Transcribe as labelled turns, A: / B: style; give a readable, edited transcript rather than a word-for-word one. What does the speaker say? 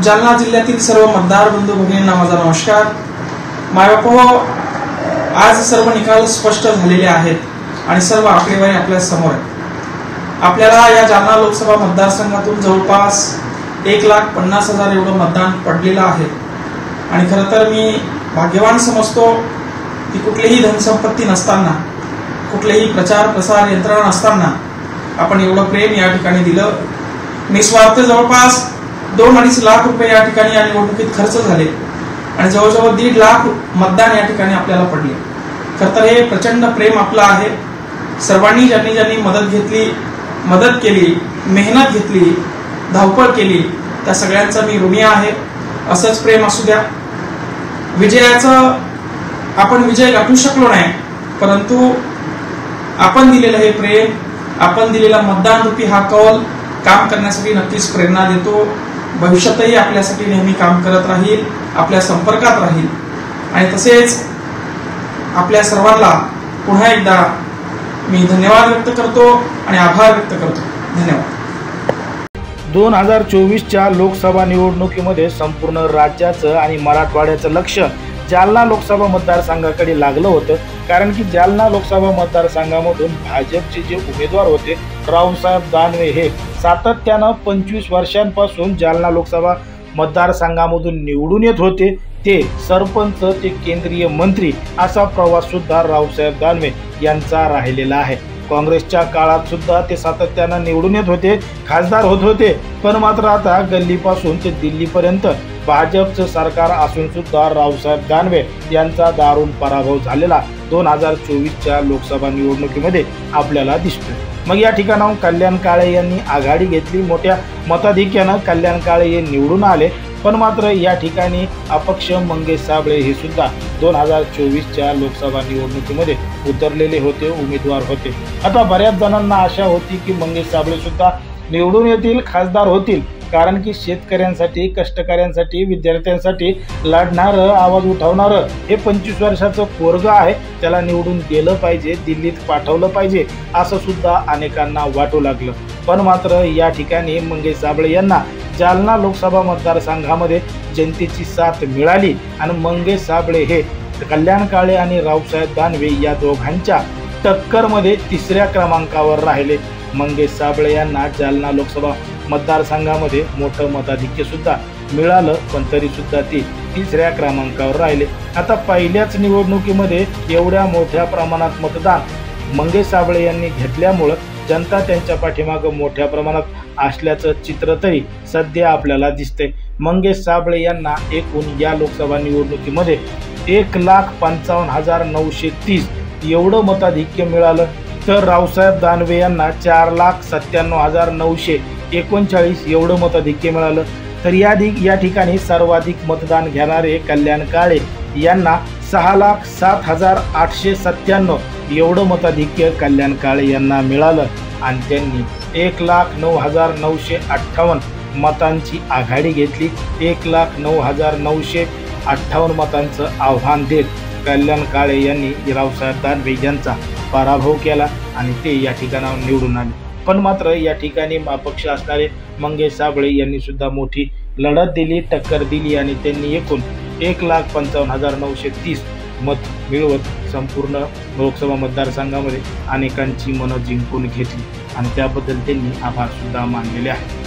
A: जालना जिल्ह्यातील सर्व मतदार बंधू भगिनींना माझा नमस्कार। मायबापो, आज सर्व निकाल स्पष्ट झालेले आहेत आणि सर्व आकडेवारी आपल्या समोर आहे। आपल्याला या जालना लोकसभा मतदारसंघातून जवळपास 1,50,000 एवढं मतदान पडलेलं आहे आणि खरं तर मी भाग्यवान समजतो की कुठलीही धनसंपत्ती नसताना, कुठलेही प्रचार प्रसार यंत्रणा नसताना आपण एवढं प्रेम या ठिकाणी दिलं। निस्वार्थ जवळपास 2-2.5 लाख रुपये या ठिकाणी या निवडणुकीत खर्च झाले आणि जवळजवळ 1.5 लाख मतदान या ठिकाणी आपल्याला पडले। खरं तर हे प्रचंड प्रेम आपलं आहे। सर्वांनी ज्यांनी मदत केली, मेहनत घेतली, धावपळ केली, त्या सगळ्यांचा मी ऋणी आहे। असंच प्रेम असू द्या। विजयाचं आपण विजय गाठू शकलो नाही, परंतु आपण दिलेलं हे प्रेम, आपण दिलेला मतदान रूपी हा कौल काम करण्यासाठी नक्कीच प्रेरणा देतो। भविष्यातही आपल्यासाठी नेहमी काम करत राहील, आपल्या संपर्कात राहील आणि तसेच आपल्या सर्वांना पुन्हा एकदा मी धन्यवाद व्यक्त करतो आणि आभार व्यक्त करतो। धन्यवाद।
B: 2024च्या लोकसभा निवडणुकीमध्ये संपूर्ण राज्याचं आणि मराठवाड्याचं लक्ष जालना लोकसभा मतदारसंघाकडे लागलं होतं, कारण की जालना लोकसभा मतदारसंघामधून भाजपचे जे उमेदवार होते रावसाहेब दानवे हे सातत्यानं 25 वर्षांपासून जालना लोकसभा मतदारसंघामधून निवडून येत होते। ते सरपंच ते केंद्रीय मंत्री असा प्रवास सुद्धा रावसाहेब दानवे यांचा राहिलेला आहे। काँग्रेसच्या काळात सुद्धा ते सातत्यानं निवडून येत होते, खासदार होत होते, पण मात्र आता गल्लीपासून ते दिल्लीपर्यंत भाजपचं सरकार असून सुद्धा रावसाहेब दानवे यांचा दारुण पराभव झालेला 2024च्या लोकसभा निवडणुकीमध्ये आपल्याला दिसतोय। मग या ठिकाणाहून कल्याण काळे यांनी आघाडी घेतली, मोठ्या मताधिक्यानं कल्याण काळे हे निवडून आले, पण मात्र या ठिकाणी अपक्ष मंगेश साबळे हे सुद्धा 2024च्या लोकसभा निवडणुकीमध्ये उतरलेले होते, उमेदवार होते। आता बऱ्याच जणांना आशा होती की मंगेश साबळे सुद्धा निवडून येतील, खासदार होतील, कारण की शेतकऱ्यांसाठी, कष्टकऱ्यांसाठी, विद्यार्थ्यांसाठी लढणारं, आवाज उठवणारं हे 25 वर्षाचं पोरगं आहे, त्याला निवडून गेलं पाहिजे, दिल्लीत पाठवलं पाहिजे असं सुद्धा अनेकांना वाटू लागलं। पण मात्र या ठिकाणी मंगेश साबळे यांना जालना लोकसभा मतदारसंघामध्ये जनतेची साथ मिळाली आणि मंगेश साबळे हे कल्याण काळे आणि रावसाहेब दानवे या दोघांच्या टक्करमध्ये 3ऱ्या क्रमांकावर राहिले। मंगेश साबळे यांना जालना लोकसभा मतदारसंघामध्ये मोठं मताधिक्य सुद्धा मिळालं, पण तरी सुद्धा ते 3ऱ्या क्रमांकावर राहिले। आता पहिल्याच निवडणुकीमध्ये एवढ्या मोठ्या प्रमाणात मतदान मंगेश साबळे यांनी घेतल्यामुळं जनता त्यांच्या पाठीमागं मोठ्या प्रमाणात असल्याचं चित्र तरी सध्या आपल्याला दिसतंय। मंगेश साबळे यांना एकूण या लोकसभा निवडणुकीमध्ये 1,55,930 एवढं मताधिक्य मिळालं, तर रावसाहेब दानवे यांना 4,97,939 एवढं मताधिक्य मिळालं। तर या ठिकाणी सर्वाधिक मतदान घेणारे कल्याण काळे यांना 6,07,897 एवढं मताधिक्य कल्याण काळे यांना मिळालं आणि त्यांनी 1,09,958 मतांची आघाडी घेतली। 1,09,958 मतांचं आव्हान देत कल्याण काळे यांनी रावसाहेब दानवे यांचा पराभव केला आणि ते या ठिकाणावर निवडून आले। पण मात्र या ठिकाणी अपक्ष असणारे मंगेश साबळे यांनी सुद्धा मोठी लढत दिली, टक्कर दिली आणि त्यांनी एकूण 1,55,930 मत मिळवत संपूर्ण लोकसभा मतदारसंघामध्ये अनेकांची मनं जिंकून घेतली आणि त्याबद्दल त्यांनी आभार सुद्धा मानलेले आहेत।